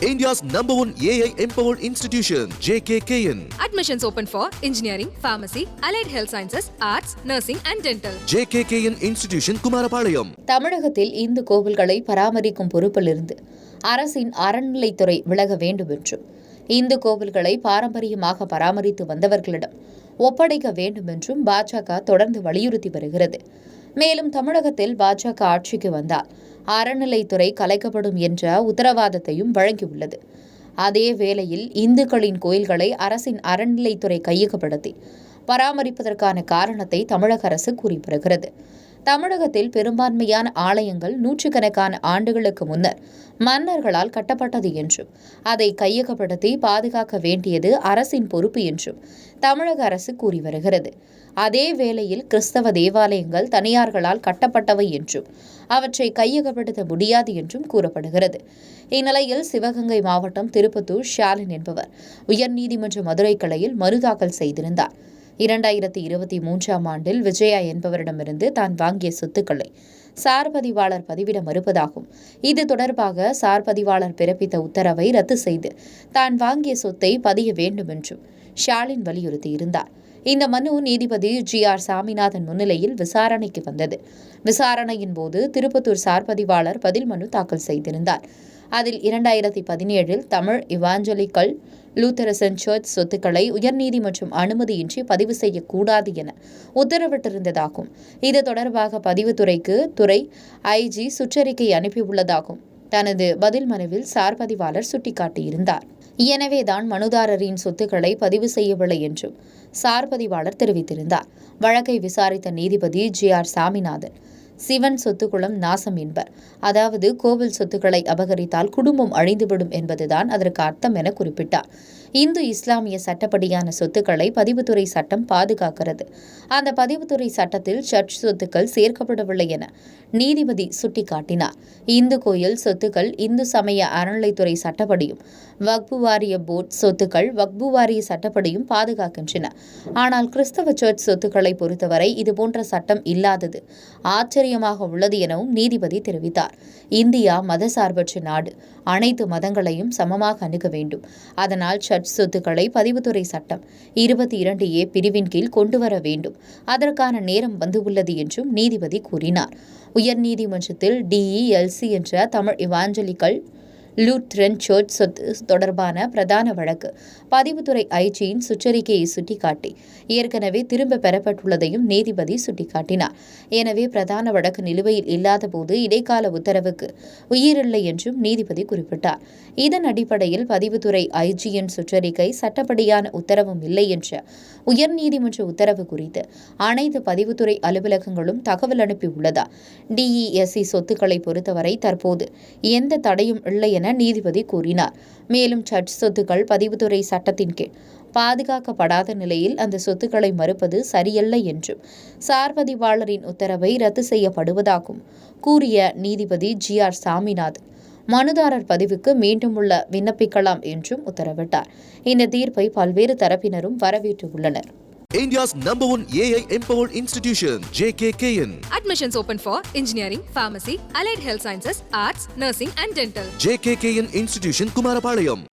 India's #1 AI empowered institution, JKKN. Admissions open for engineering, pharmacy, allied health sciences, arts, nursing and dental. JKKN Institution, Kumarapalayam. தமிழகத்தில் இந்து கோவில்களை பராமரிக்கும் பொறுப்பிலிருந்து அரசின் அறநிலைத்துறை விலக வேண்டும் என்றும் இந்து கோவில்களை பாரம்பரியமாக பராமரித்து வந்தவர்களிடம் ஒப்படைக்க வேண்டும் என்றும் பாஜக தொடர்ந்து வலியுறுத்தி வருகிறது. மேலும் தமிழகத்தில் பாஜக ஆட்சிக்கு வந்தால் அறநிலைத்துறை கலைக்கப்படும் என்ற உத்தரவாதத்தையும் வழங்கியுள்ளது. அதே வேளையில் இந்துக்களின் கோயில்களை அரசின் அறநிலைத்துறை கையகப்படுத்தி பராமரிப்பதற்கான காரணத்தை தமிழக அரசு கூறி வருகிறது. தமிழகத்தில் பெரும்பான்மையான ஆலயங்கள் நூற்றுக்கணக்கான ஆண்டுகளுக்கு முன்னர் மன்னர்களால் கட்டப்பட்டது என்றும் அதை கையகப்படுத்தி பாதுகாக்க வேண்டியது அரசின் பொறுப்பு என்றும் தமிழக அரசு கூறி வருகிறது. அதே வேளையில் கிறிஸ்தவ தேவாலயங்கள் தனியார்களால் கட்டப்பட்டவை என்றும் அவற்றை கையகப்படுத்த முடியாது என்றும் கூறப்படுகிறது. இந்நிலையில் சிவகங்கை மாவட்டம் திருப்பத்தூர் ஷாலின் என்பவர் உயர்நீதிமன்ற மதுரை கிளையில் மனு தாக்கல் செய்திருந்தார். 2023ஆம் ஆண்டில் விஜயா என்பவரிடமிருந்து தான் வாங்கிய சொத்துக்களை சார்பதிவாளர் பதிவிட மறுப்பதாகும். இது தொடர்பாக சார்பதிவாளர் பிறப்பித்த உத்தரவை ரத்து செய்து தான் வாங்கிய சொத்தை பதிய வேண்டும் என்றும் ஷாலின் வலியுறுத்தியிருந்தார். இந்த மனு நீதிபதி GR சாமிநாதன் முன்னிலையில் விசாரணைக்கு வந்தது. விசாரணையின் போது திருப்பத்தூர் சார்பதிவாளர் பதில் மனு தாக்கல் செய்திருந்தார். அதில் 2017இல் தமிழ் இவாஞ்சலிக்கல் லூத்தரசன் சர்ச் சொத்துக்களை உயர்நீதிமன்றம் அனுமதியின்றி பதிவு செய்யக்கூடாது என உத்தரவிட்டிருந்ததாகும். இது தொடர்பாக பதிவுத்துறைக்கு துறை IG சுற்றறிக்கை அனுப்பியுள்ளதாகும் தனது பதில் மனுவில் சார்பதிவாளர் சுட்டிக்காட்டியிருந்தார். எனவேதான் மனுதாரரின் சொத்துக்களை பதிவு செய்யவில்லை என்றும் சார்பதிவாளர் தெரிவித்திருந்தார். வழக்கை விசாரித்த நீதிபதி GR சாமிநாதன் சிவன் சொத்துக்குளம் நாசம் என்பர், அதாவது கோவில் சொத்துக்களை அபகரித்தால் குடும்பம் அழிந்துவிடும் என்பதுதான் அதற்கு அர்த்தம் என குறிப்பிட்டார். இந்து இஸ்லாமிய சட்டப்படியான சொத்துக்களை பதிவுத்துறை சட்டம் பாதுகாக்கிறது. அந்த பதிவுத்துறை சட்டத்தில் சர்ச் சொத்துக்கள் சேர்க்கப்படவில்லை என நீதிபதி சுட்டிக்காட்டினார். இந்து கோயில் சொத்துக்கள் இந்து சமய அறநிலைத்துறை சட்டப்படியும் வக்பு வாரிய போர்டு சொத்துக்கள் வக்பு வாரிய சட்டப்படியும் பாதுகாக்கின்றன. ஆனால் கிறிஸ்தவ சர்ச் சொத்துக்களை பொறுத்தவரை இதுபோன்ற சட்டம் இல்லாதது ஆச்சரியமாக உள்ளது எனவும் நீதிபதி தெரிவித்தார். இந்தியா மதசார்பற்ற நாடு, அனைத்து மதங்களையும் சமமாக அணுக வேண்டும். அதனால் சர்ச் சொத்துக்களை பதிவுத்துறை சட்டம் 22A பிரிவின் கீழ் கொண்டுவர வேண்டும். அதற்கான நேரம் வந்துள்ளது என்றும் நீதிபதி கூறினார். உயர்நீதிமன்றத்தில் DELC என்ற தமிழ் இவாஞ்சலிக்கல் லூத்ரன் சர்ச் சொத்து தொடர்பான பிரதான வழக்கு பதிவுத்துறை IG-யின் சுற்றறிக்கையை சுட்டிக்காட்டி ஏற்கனவே திரும்ப பெறப்பட்டுள்ளதையும் நீதிபதி சுட்டிக்காட்டினார். எனவே பிரதான வழக்கு நிலுவையில் இல்லாத போது இடைக்கால உத்தரவுக்கு உயிரில்லை என்றும் நீதிபதி குறிப்பிட்டார். இதன் அடிப்படையில் பதிவுத்துறை IG-யின் சுற்றறிக்கை சட்டப்படியான உத்தரவும் இல்லை என்ற உயர்நீதிமன்ற உத்தரவு குறித்து அனைத்து பதிவுத்துறை அலுவலகங்களும் தகவல் அனுப்பியுள்ளதா? DESC சொத்துக்களை பொறுத்தவரை தற்போது எந்த தடையும் இல்லை என நீதிபதி கூறினார். மேலும் சர்ச் சொத்துக்கள் பதிவுத்துறை சட்டத்தின் கீழ் பாதுகாக்கப்படாத நிலையில் அந்த சொத்துக்களை மறுப்பது சரியல்ல என்றும் சார்பதிவாளரின் உத்தரவை ரத்து செய்யப்படுவதாகவும் கூறிய நீதிபதி GR சாமிநாதன் மனுதாரர் பதிவுக்கு மீண்டும் விண்ணப்பிக்கலாம் என்றும் உத்தரவிட்டார். இந்த தீர்ப்பை பல்வேறு தரப்பினரும் வரவேற்றுள்ளனர். India's #1 AI empowered institution, JKKN. Admissions open for engineering, pharmacy, allied health sciences, arts, nursing and dental. JKKN Institution, Kumarapalayam.